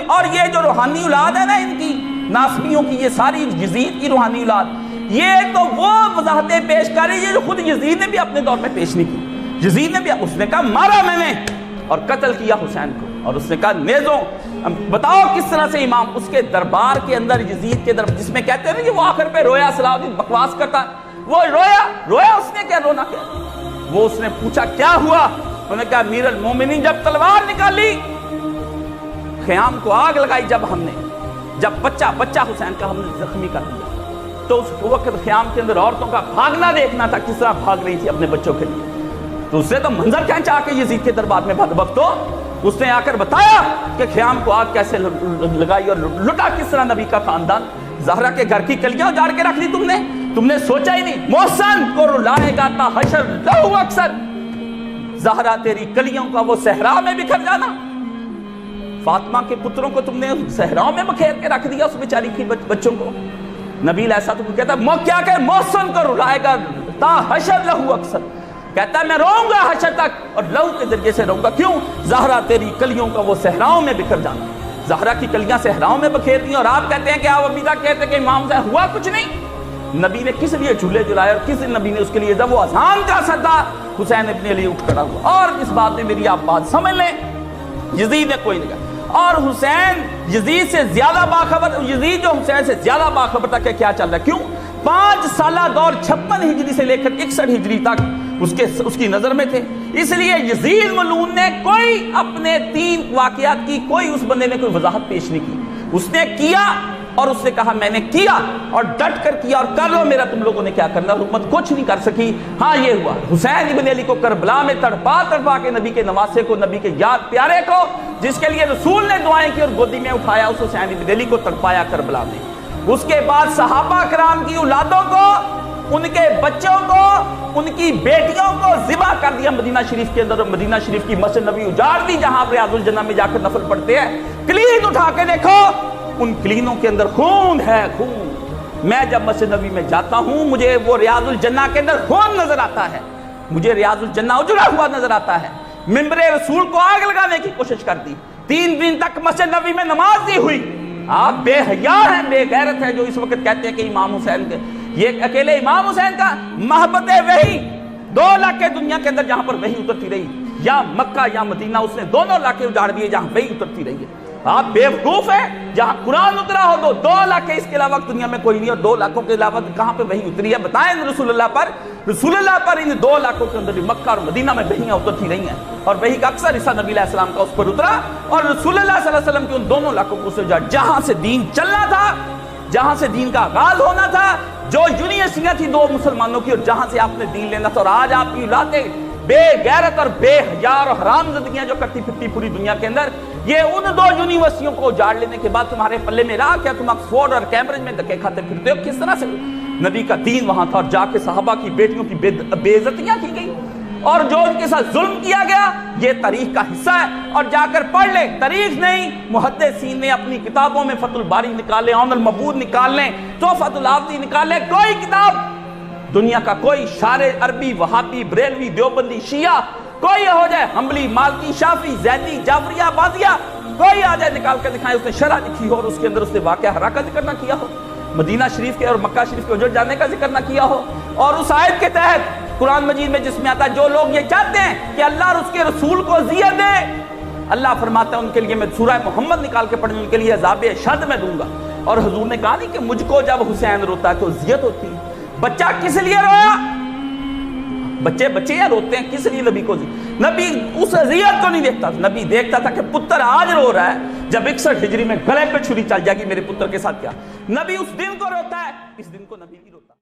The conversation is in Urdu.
اور یہ جو روحانی اولاد ہے نا ان کی ناصبیوں کی، یہ ساری یزید کی روحانی اولاد، یہ تو وہ وضاحتیں پیش کر رہی ہے جو خود یزید نے بھی اپنے دور میں پیش نہیں کی۔ یزید نے بھی اس نے کہا مارا میں نے اور قتل کیا حسین کو، اور اس نے کہا نیزوں۔ بتاؤ کس طرح سے امام اس کے دربار کے اندر، یزید کے دربار جس میں کہتے ہیں کہ وہ آخر پہ رویا، صلاح الدین بکواس کرتا، وہ رویا اس نے کیا رونا کیا؟ وہ اس نے پوچھا کیا ہوا؟ انہوں نے کہا امیر المومنین جب تلوار نکالی، خیام کو آگ لگائی، جب بچہ حسین کا ہم نے زخمی کر دیا، تو اس وقت خیام کے اندر عورتوں کا بھاگنا دیکھنا تھا، کس طرح بھاگ رہی تھی اپنے بچوں کے لیے۔ تو اس نے تو منظر کھینچا آ کے یزید کے دربار میں بدبختو، اس نے آ کر بتایا کہ خیام کو آگ کیسے لگائی اور لٹا کس طرح نبی کا خاندان۔ زہرا کے گھر کی کلیاں اجاڑ کے رکھ دی تم نے سوچا ہی نہیں۔ محسن کو رلائے گا تا حشر لہو اکثر، زہرا تیری کلیوں کا وہ صحرا میں بکھر جانا۔ فاطمہ کے پتروں کو تم نے صحراؤں میں بکھیر کے رکھ دیا، اس بیچاری کی بچوں کو۔ نبی علیہ السلام کو کہتا ہے کیا کہ محسن کو رلائے گا تا حشر لہو اکثر، کہتا ہے میں روؤں گا حشر تک اور لہو کے ذریعے سے روؤں گا۔ کیوں؟ زہرا تیری کلیوں کا وہ صحراؤں میں بکھر جانا۔ زہرا کی کلیاں صحراؤں میں بکھیر دی، اور آپ کہتے ہیں کہ آپ ابھی تک کہتے ہیں کہ امام سے ہوا کچھ نہیں۔ نبی نے کس لیے جھولے جلائے اور کس نبی نے اس کے لیے جب وہ اذان کا صدا حسین ابن علی اٹھ کھڑا ہوا۔ اور اس بات میں میری آپ بات سمجھ لیں، یزید نے کوئی نہیں کہا، اور حسین یزید سے زیادہ باخبر، یزید جو حسین سے زیادہ باخبر تھا کہ کیا چل رہا ہے۔ کیوں؟ 5 سالہ دور 56 ہجری سے لے کر 61 ہجری تک اس کی نظر میں تھے، اس لیے یزید ملعون نے کوئی اپنے 3 واقعات کی کوئی اس بندے نے کوئی وضاحت پیش نہیں کی۔ اس نے کیا اور اس نے کہا میں نے کیا اور ڈٹ کر کیا اور کر لو میرا تم لوگوں نے کیا کرنا، حکومت کچھ نہیں کر سکی۔ ہاں یہ ہوا حسین ابن علی کو کربلا میں تڑپا کے نبی کے نواسے کو، نبی کے یاد پیارے کو، جس کے لیے رسول نے دعائیں کی اور گودی میں اٹھایا، اس حسین ابن علی کو تڑپایا کربلا میں۔ اس کے بعد صحابہ کرام کی اولادوں کو، ان کے بچوں کو، ان کی بیٹیوں کو ذبح کر دیا مدینہ شریف کے اندر، اور مدینہ شریف کی مسجد نبی اجاڑ دی جہاں ریاض الجنہ میں جا کر نفل پڑھتے ہیں۔ کلین اٹھا کے دیکھو، ان کلینوں کے اندر خون ہے، خون۔ میں جب مسجد نبی میں جاتا ہوں مجھے وہ ریاض الجنہ کے اندر خون نظر آتا ہے، مجھے ریاض الجنہ اجڑا ہوا نظر آتا ہے۔ ممبر رسول کو آگ لگانے کی کوشش کر دی، 3 دن تک مسجد نبی میں نماز نہیں ہوئی۔ آپ بے حیا ہیں، بے غیرت ہیں جو اس وقت کہتے ہیں کہ امام حسین کے، یہ اکیلے امام حسین کا محبت وحی 2 علاقے دنیا کے اندر جہاں پر وحی اترتی رہی، یا مکہ یا مدینہ، اس نے دونوں علاقے اجاڑ دیے جہاں وحی اترتی رہی ہے۔ آپ بیوقوف ہیں، جہاں قرآن اترا ہو 2 علاقے، اس کے علاوہ دنیا میں کوئی نہیں، اور 2 علاقوں کے علاوہ کہاں پہ وحی اتری ہے؟ بتائیں رسول اللہ پر ان 2 علاقوں کے اندر مکہ اور مدینہ میں وحیاں اترتی رہی ہیں، اور وحی کا اکثر حصہ نبی علیہ السلام کا اس پر اترا، اور رسول اللہ صلی اللہ علیہ وسلم کے ان دونوں علاقوں کو جہاں سے دین چلنا تھا، جہاں سے دین کا آغاز ہونا تھا، جو یونیورسٹیاں تھی 2 مسلمانوں کی، اور جہاں سے آپ نے دین لینا تھا، اور آج آپ کی اولادیں بے غیرت اور بے حیا اور حرام زندگیاں جو کرتی پھرتی پوری دنیا کے اندر، یہ ان 2 یونیورسٹیوں کو اجاڑ لینے کے بعد تمہارے پلے میں رہا کیا؟ تم آکسفورڈ اور کیمبرج میں دھکے کھاتے پھرتے ہو۔ کس طرح سے نبی کا دین وہاں تھا، اور جا کے صحابہ کی بیٹیوں کی بے عزتیاں کی گئی، اور جو ان کے ساتھ ظلم کیا گیا، یہ تاریخ کا حصہ ہے۔ اور جا کر پڑھ لیں، تاریخ نہیں، محدثین نے اپنی کتابوں میں فتح الباری نکال لیں، عون المبور نکال لیں، تحفۃ الحافظی نکال لیں، کوئی کتاب دنیا کا کوئی شارع عربی، وہابی، بریلوی، دیوبندی، شیعہ، کوئی ہو جائے، حنبلی، مالکی، شافعی، زیدی، جعفریہ، بازیہ، کوئی آ جائے نکال کر دکھائے اس نے شرح لکھی ہو اور اس کے اندر اس نے واقعہ حرا کا ذکر نہ کیا ہو، مدینہ شریف کے اور مکہ شریف کے اجڑ جانے کا ذکر نہ کیا ہو، اور اس آیت کے تحت قرآن مجید میں جس میں آتا ہے جو لوگ یہ چاہتے ہیں کہ اللہ اور اس کے رسول کو اذیت دے، اللہ فرماتا ہے ان کے لیے میں سورہ محمد نکال کے پڑھنے ان کے لیے عذاب اشد میں دوں گا۔ اور حضور نے کہا نہیں کہ مجھ کو جب حسین روتا ہے تو اذیت ہوتی ہے۔ بچہ کس لیے رویا؟ بچے یا روتے ہیں کس لیے؟ نبی کو نبی اس اذیت کو نہیں دیکھتا تھا، نبی دیکھتا تھا کہ پتر آج رو رہا ہے، جب 61 ہجری میں گلے پہ چھری چل جائے گی میرے پتر کے ساتھ کیا؟ نبی اس دن کو روتا ہے، اس دن کو نبی نہیں روتا۔